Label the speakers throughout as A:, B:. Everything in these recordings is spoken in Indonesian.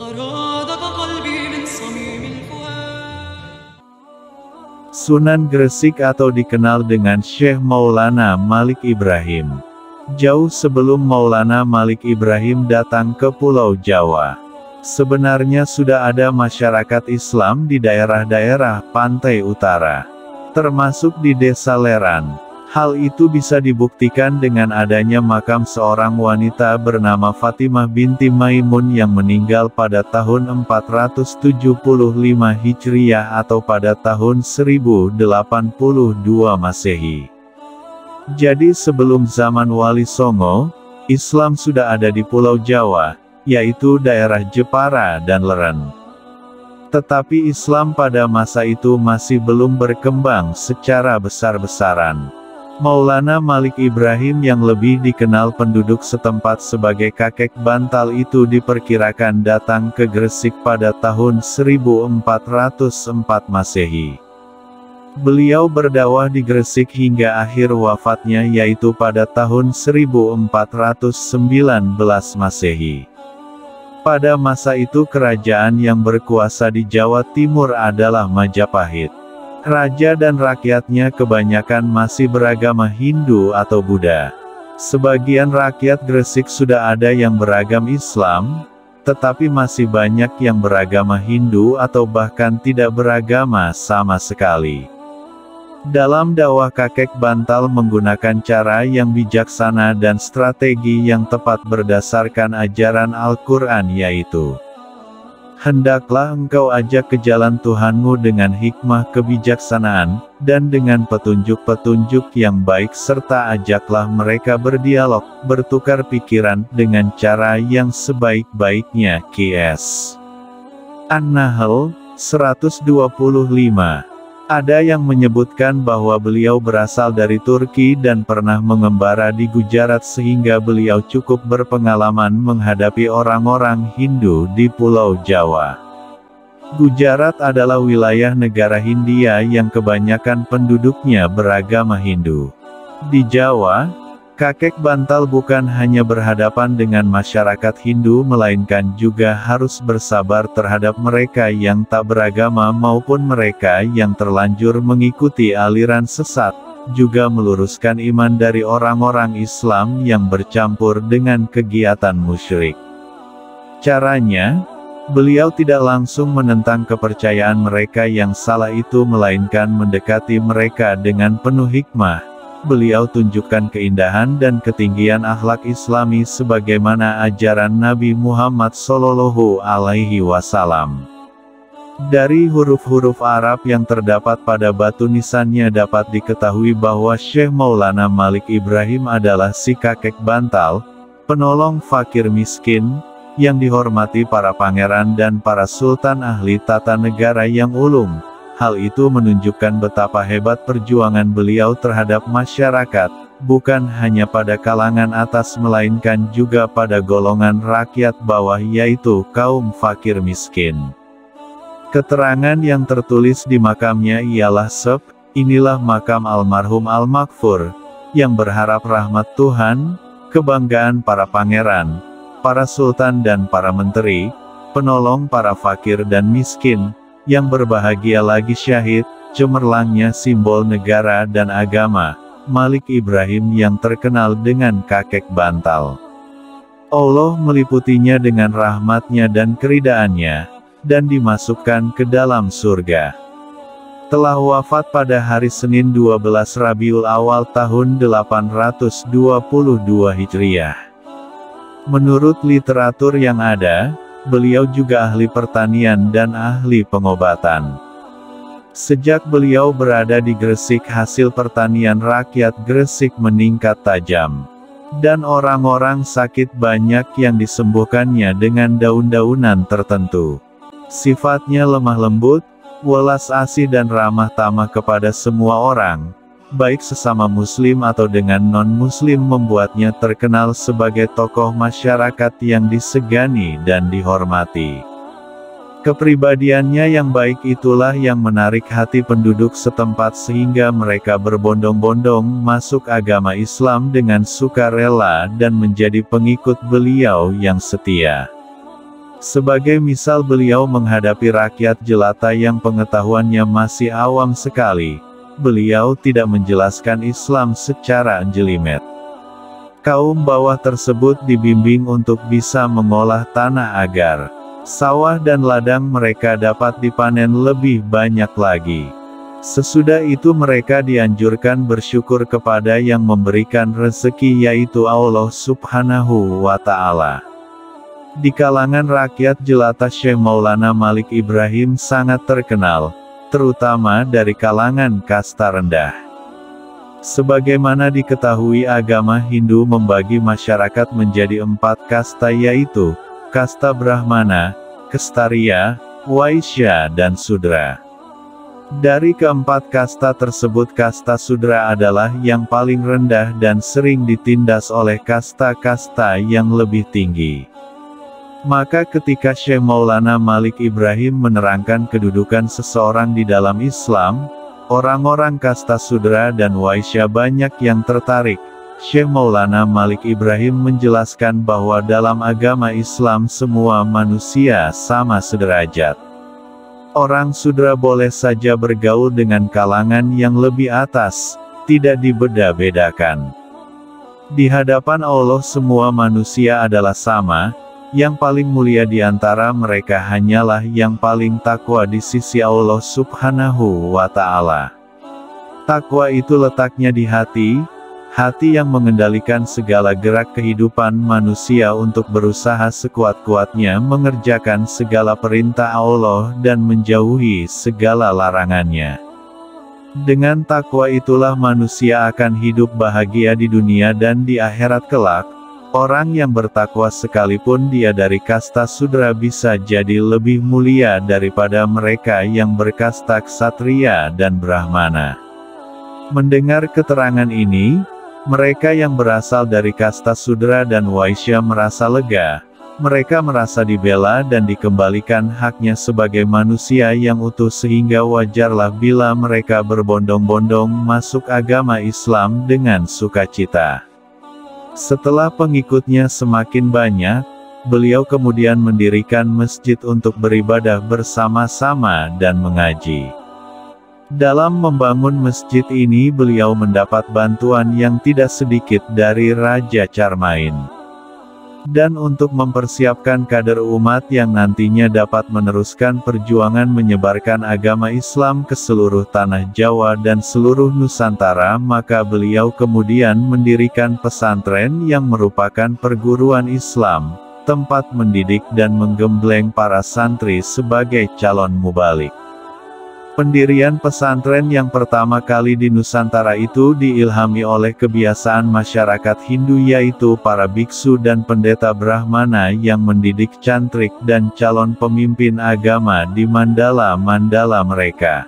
A: أرادك قلبي من صميم الفؤاد.
B: Sunan Gresik atau dikenal dengan Syekh Maulana Malik Ibrahim. Jauh sebelum Maulana Malik Ibrahim datang ke Pulau Jawa, sebenarnya sudah ada masyarakat Islam di daerah-daerah pantai utara, termasuk di Desa Leran. Hal itu bisa dibuktikan dengan adanya makam seorang wanita bernama Fatimah binti Maimun yang meninggal pada tahun 475 Hijriah atau pada tahun 1082 Masehi. Jadi sebelum zaman Wali Songo, Islam sudah ada di Pulau Jawa, yaitu daerah Jepara dan Leran. Tetapi Islam pada masa itu masih belum berkembang secara besar-besaran. Maulana Malik Ibrahim yang lebih dikenal penduduk setempat sebagai kakek bantal itu diperkirakan datang ke Gresik pada tahun 1404 Masehi. Beliau berdakwah di Gresik hingga akhir wafatnya yaitu pada tahun 1419 Masehi. Pada masa itu kerajaan yang berkuasa di Jawa Timur adalah Majapahit. Raja dan rakyatnya kebanyakan masih beragama Hindu atau Buddha. Sebagian rakyat Gresik sudah ada yang beragam Islam, tetapi masih banyak yang beragama Hindu atau bahkan tidak beragama sama sekali. Dalam dakwah kakek bantal menggunakan cara yang bijaksana dan strategi yang tepat berdasarkan ajaran Al-Quran yaitu, hendaklah engkau ajak ke jalan Tuhanmu dengan hikmah kebijaksanaan, dan dengan petunjuk-petunjuk yang baik serta ajaklah mereka berdialog, bertukar pikiran, dengan cara yang sebaik-baiknya. Qs. An-Nahl, 125. Ada yang menyebutkan bahwa beliau berasal dari Turki dan pernah mengembara di Gujarat sehingga beliau cukup berpengalaman menghadapi orang-orang Hindu di Pulau Jawa. Gujarat adalah wilayah negara Hindia yang kebanyakan penduduknya beragama Hindu. Di Jawa, kakek bantal bukan hanya berhadapan dengan masyarakat Hindu melainkan juga harus bersabar terhadap mereka yang tak beragama maupun mereka yang terlanjur mengikuti aliran sesat, juga meluruskan iman dari orang-orang Islam yang bercampur dengan kegiatan musyrik. Caranya, beliau tidak langsung menentang kepercayaan mereka yang salah itu melainkan mendekati mereka dengan penuh hikmah. Beliau tunjukkan keindahan dan ketinggian akhlak Islami sebagaimana ajaran Nabi Muhammad Shallallahu Alaihi Wasallam. Dari huruf-huruf Arab yang terdapat pada batu nisannya dapat diketahui bahwa Syekh Maulana Malik Ibrahim adalah si kakek bantal, penolong fakir miskin, yang dihormati para pangeran dan para sultan ahli tata negara yang ulung. Hal itu menunjukkan betapa hebat perjuangan beliau terhadap masyarakat, bukan hanya pada kalangan atas melainkan juga pada golongan rakyat bawah yaitu kaum fakir miskin. Keterangan yang tertulis di makamnya ialah inilah makam almarhum Al-Maghfur, yang berharap rahmat Tuhan, kebanggaan para pangeran, para sultan dan para menteri, penolong para fakir dan miskin, yang berbahagia lagi syahid, cemerlangnya simbol negara dan agama, Malik Ibrahim yang terkenal dengan kakek bantal. Allah meliputinya dengan rahmatnya dan keridaannya, dan dimasukkan ke dalam surga. Telah wafat pada hari Senin 12 Rabiul Awal tahun 822 Hijriah. Menurut literatur yang ada, beliau juga ahli pertanian dan ahli pengobatan. Sejak beliau berada di Gresik hasil pertanian rakyat Gresik meningkat tajam. Dan orang-orang sakit banyak yang disembuhkannya dengan daun-daunan tertentu. Sifatnya lemah lembut, welas asih dan ramah tamah kepada semua orang, baik sesama muslim atau dengan non-muslim membuatnya terkenal sebagai tokoh masyarakat yang disegani dan dihormati. Kepribadiannya yang baik itulah yang menarik hati penduduk setempat sehingga mereka berbondong-bondong masuk agama Islam dengan sukarela dan menjadi pengikut beliau yang setia. Sebagai misal beliau menghadapi rakyat jelata yang pengetahuannya masih awam sekali, beliau tidak menjelaskan Islam secara jelimet. Kaum bawah tersebut dibimbing untuk bisa mengolah tanah agar sawah dan ladang mereka dapat dipanen lebih banyak lagi. Sesudah itu mereka dianjurkan bersyukur kepada yang memberikan rezeki, yaitu Allah Subhanahu wa Ta'ala. Di kalangan rakyat jelata, Syekh Maulana Malik Ibrahim sangat terkenal, terutama dari kalangan kasta rendah. Sebagaimana diketahui, agama Hindu membagi masyarakat menjadi 4 kasta, yaitu kasta Brahmana, Kshatriya, Waisya, dan Sudra. Dari keempat kasta tersebut, kasta Sudra adalah yang paling rendah dan sering ditindas oleh kasta-kasta yang lebih tinggi. Maka ketika Syekh Maulana Malik Ibrahim menerangkan kedudukan seseorang di dalam Islam, orang-orang kasta Sudra dan Waisya banyak yang tertarik. Syekh Maulana Malik Ibrahim menjelaskan bahwa dalam agama Islam semua manusia sama sederajat. Orang Sudra boleh saja bergaul dengan kalangan yang lebih atas, tidak dibeda-bedakan. Di hadapan Allah semua manusia adalah sama, yang paling mulia di antara mereka hanyalah yang paling takwa di sisi Allah Subhanahu wa Ta'ala. Takwa itu letaknya di hati yang mengendalikan segala gerak kehidupan manusia untuk berusaha sekuat-kuatnya mengerjakan segala perintah Allah dan menjauhi segala larangannya. Dengan takwa itulah manusia akan hidup bahagia di dunia dan di akhirat kelak. Orang yang bertakwa sekalipun dia dari kasta Sudra bisa jadi lebih mulia daripada mereka yang berkasta Kshatriya dan Brahmana. Mendengar keterangan ini, mereka yang berasal dari kasta Sudra dan Waisya merasa lega. Mereka merasa dibela dan dikembalikan haknya sebagai manusia yang utuh, sehingga wajarlah bila mereka berbondong-bondong masuk agama Islam dengan sukacita. Setelah pengikutnya semakin banyak, beliau kemudian mendirikan masjid untuk beribadah bersama-sama dan mengaji. Dalam membangun masjid ini beliau mendapat bantuan yang tidak sedikit dari Raja Charmain. Dan untuk mempersiapkan kader umat yang nantinya dapat meneruskan perjuangan menyebarkan agama Islam ke seluruh tanah Jawa dan seluruh Nusantara, maka beliau kemudian mendirikan pesantren yang merupakan perguruan Islam, tempat mendidik dan menggembleng para santri sebagai calon mubalik. Pendirian pesantren yang pertama kali di Nusantara itu diilhami oleh kebiasaan masyarakat Hindu, yaitu para biksu dan pendeta Brahmana yang mendidik cantrik dan calon pemimpin agama di mandala-mandala mereka.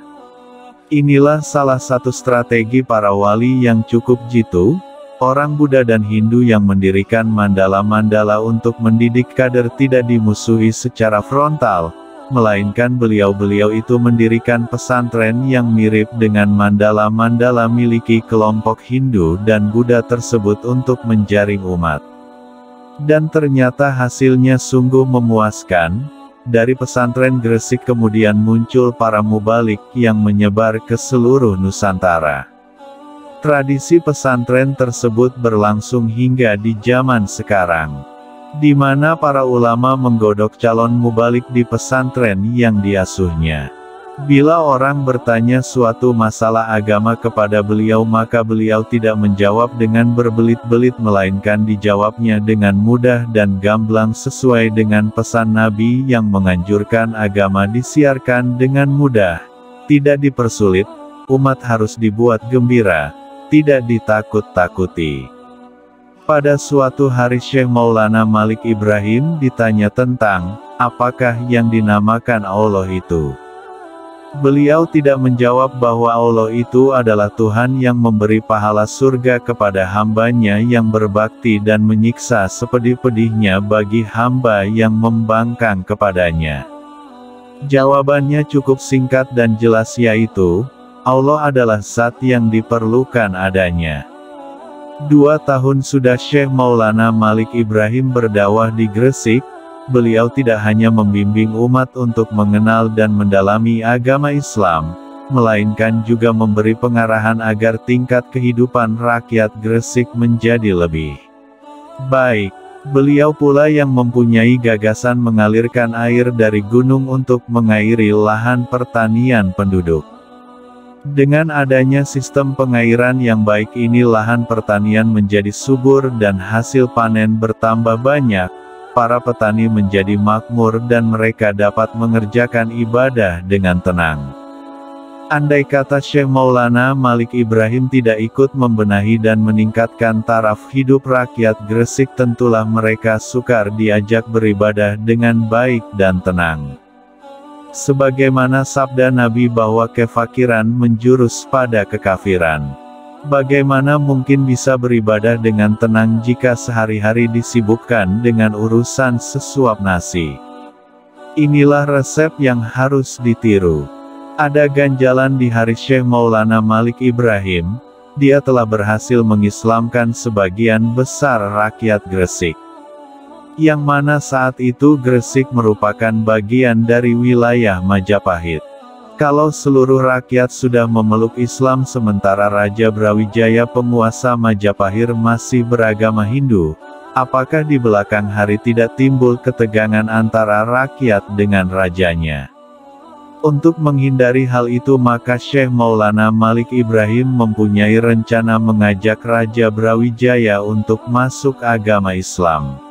B: Inilah salah satu strategi para wali yang cukup jitu, orang Buddha dan Hindu yang mendirikan mandala-mandala untuk mendidik kader tidak dimusuhi secara frontal, melainkan beliau-beliau itu mendirikan pesantren yang mirip dengan mandala-mandala miliki kelompok Hindu dan Buddha tersebut untuk menjaring umat. Dan ternyata hasilnya sungguh memuaskan. Dari pesantren Gresik kemudian muncul para mubalik yang menyebar ke seluruh Nusantara. Tradisi pesantren tersebut berlangsung hingga di zaman sekarang, di mana para ulama menggodok calon mubalik di pesantren yang diasuhnya. Bila orang bertanya suatu masalah agama kepada beliau, maka beliau tidak menjawab dengan berbelit-belit, melainkan dijawabnya dengan mudah dan gamblang sesuai dengan pesan Nabi yang menganjurkan agama disiarkan dengan mudah, tidak dipersulit, umat harus dibuat gembira, tidak ditakut-takuti. Pada suatu hari Syekh Maulana Malik Ibrahim ditanya tentang, apakah yang dinamakan Allah itu. Beliau tidak menjawab bahwa Allah itu adalah Tuhan yang memberi pahala surga kepada hambanya yang berbakti dan menyiksa sepedih-pedihnya bagi hamba yang membangkang kepadanya. Jawabannya cukup singkat dan jelas, yaitu, Allah adalah zat yang diperlukan adanya. 2 tahun sudah Syekh Maulana Malik Ibrahim berdakwah di Gresik, beliau tidak hanya membimbing umat untuk mengenal dan mendalami agama Islam, melainkan juga memberi pengarahan agar tingkat kehidupan rakyat Gresik menjadi lebih baik. Beliau pula yang mempunyai gagasan mengalirkan air dari gunung untuk mengairi lahan pertanian penduduk. Dengan adanya sistem pengairan yang baik ini, lahan pertanian menjadi subur dan hasil panen bertambah banyak, para petani menjadi makmur dan mereka dapat mengerjakan ibadah dengan tenang. Andai kata Syekh Maulana Malik Ibrahim tidak ikut membenahi dan meningkatkan taraf hidup rakyat Gresik, tentulah mereka sukar diajak beribadah dengan baik dan tenang. Sebagaimana sabda Nabi bahwa kefakiran menjurus pada kekafiran. Bagaimana mungkin bisa beribadah dengan tenang jika sehari-hari disibukkan dengan urusan sesuap nasi? Inilah resep yang harus ditiru. Ada ganjalan di hari Syekh Maulana Malik Ibrahim, dia telah berhasil mengislamkan sebagian besar rakyat Gresik. Yang mana saat itu Gresik merupakan bagian dari wilayah Majapahit. Kalau seluruh rakyat sudah memeluk Islam sementara Raja Brawijaya penguasa Majapahit masih beragama Hindu, apakah di belakang hari tidak timbul ketegangan antara rakyat dengan rajanya? Untuk menghindari hal itu maka Syekh Maulana Malik Ibrahim mempunyai rencana mengajak Raja Brawijaya untuk masuk agama Islam.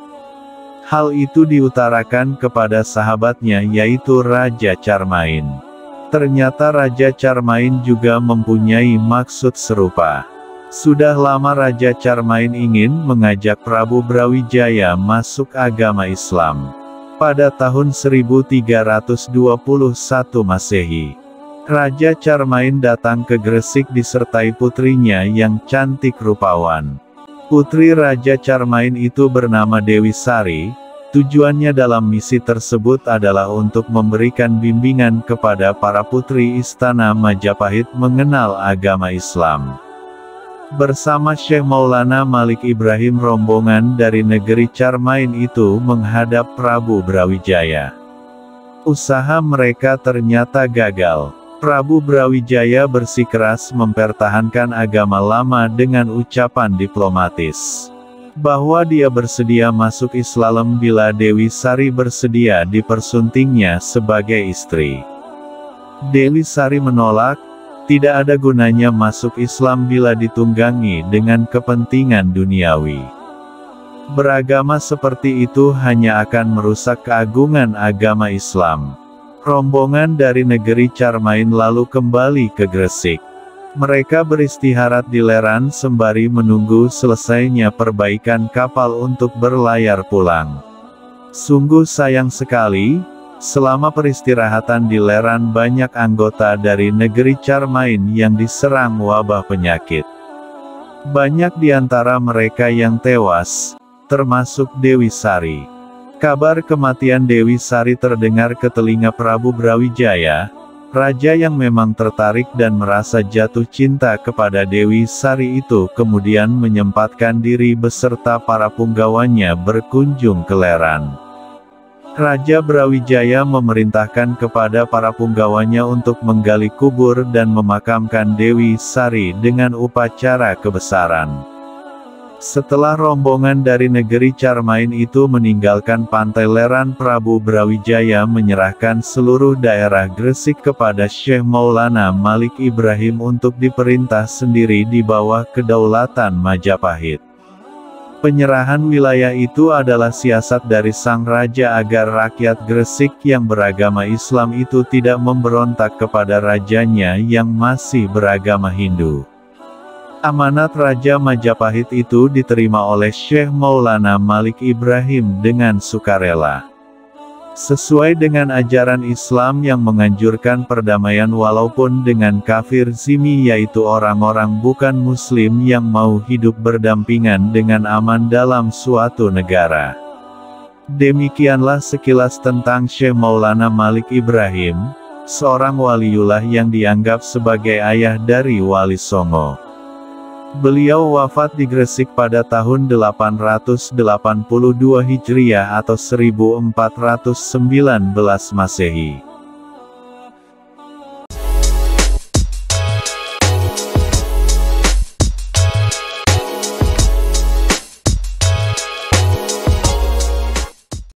B: Hal itu diutarakan kepada sahabatnya yaitu Raja Carmain. Ternyata Raja Carmain juga mempunyai maksud serupa. Sudah lama Raja Carmain ingin mengajak Prabu Brawijaya masuk agama Islam. Pada tahun 1321 Masehi, Raja Carmain datang ke Gresik disertai putrinya yang cantik rupawan. Putri Raja Carmain itu bernama Dewi Sari. Tujuannya dalam misi tersebut adalah untuk memberikan bimbingan kepada para putri istana Majapahit mengenal agama Islam. Bersama Syekh Maulana Malik Ibrahim, rombongan dari negeri Carmain itu menghadap Prabu Brawijaya. Usaha mereka ternyata gagal. Prabu Brawijaya bersikeras mempertahankan agama lama dengan ucapan diplomatis bahwa dia bersedia masuk Islam bila Dewi Sari bersedia dipersuntingnya sebagai istri. Dewi Sari menolak. Tidak ada gunanya masuk Islam bila ditunggangi dengan kepentingan duniawi. Beragama seperti itu hanya akan merusak keagungan agama Islam. Rombongan dari negeri Carmain lalu kembali ke Gresik. Mereka beristirahat di Leran sembari menunggu selesainya perbaikan kapal untuk berlayar pulang. Sungguh sayang sekali. Selama peristirahatan di Leran banyak anggota dari negeri Carmain yang diserang wabah penyakit. Banyak di antara mereka yang tewas, termasuk Dewi Sari. Kabar kematian Dewi Sari terdengar ke telinga Prabu Brawijaya. Raja yang memang tertarik dan merasa jatuh cinta kepada Dewi Sari itu kemudian menyempatkan diri beserta para punggawanya berkunjung ke Leran. Raja Brawijaya memerintahkan kepada para punggawanya untuk menggali kubur dan memakamkan Dewi Sari dengan upacara kebesaran. Setelah rombongan dari negeri Carmain itu meninggalkan pantai Leran, Prabu Brawijaya menyerahkan seluruh daerah Gresik kepada Syekh Maulana Malik Ibrahim untuk diperintah sendiri di bawah kedaulatan Majapahit. Penyerahan wilayah itu adalah siasat dari sang raja agar rakyat Gresik yang beragama Islam itu tidak memberontak kepada rajanya yang masih beragama Hindu. Amanat Raja Majapahit itu diterima oleh Syekh Maulana Malik Ibrahim dengan sukarela. Sesuai dengan ajaran Islam yang menganjurkan perdamaian walaupun dengan kafir zimmi, yaitu orang-orang bukan muslim yang mau hidup berdampingan dengan aman dalam suatu negara. Demikianlah sekilas tentang Syekh Maulana Malik Ibrahim, seorang waliullah yang dianggap sebagai ayah dari Wali Songo. Beliau wafat di Gresik pada tahun 882 Hijriah atau 1419 Masehi.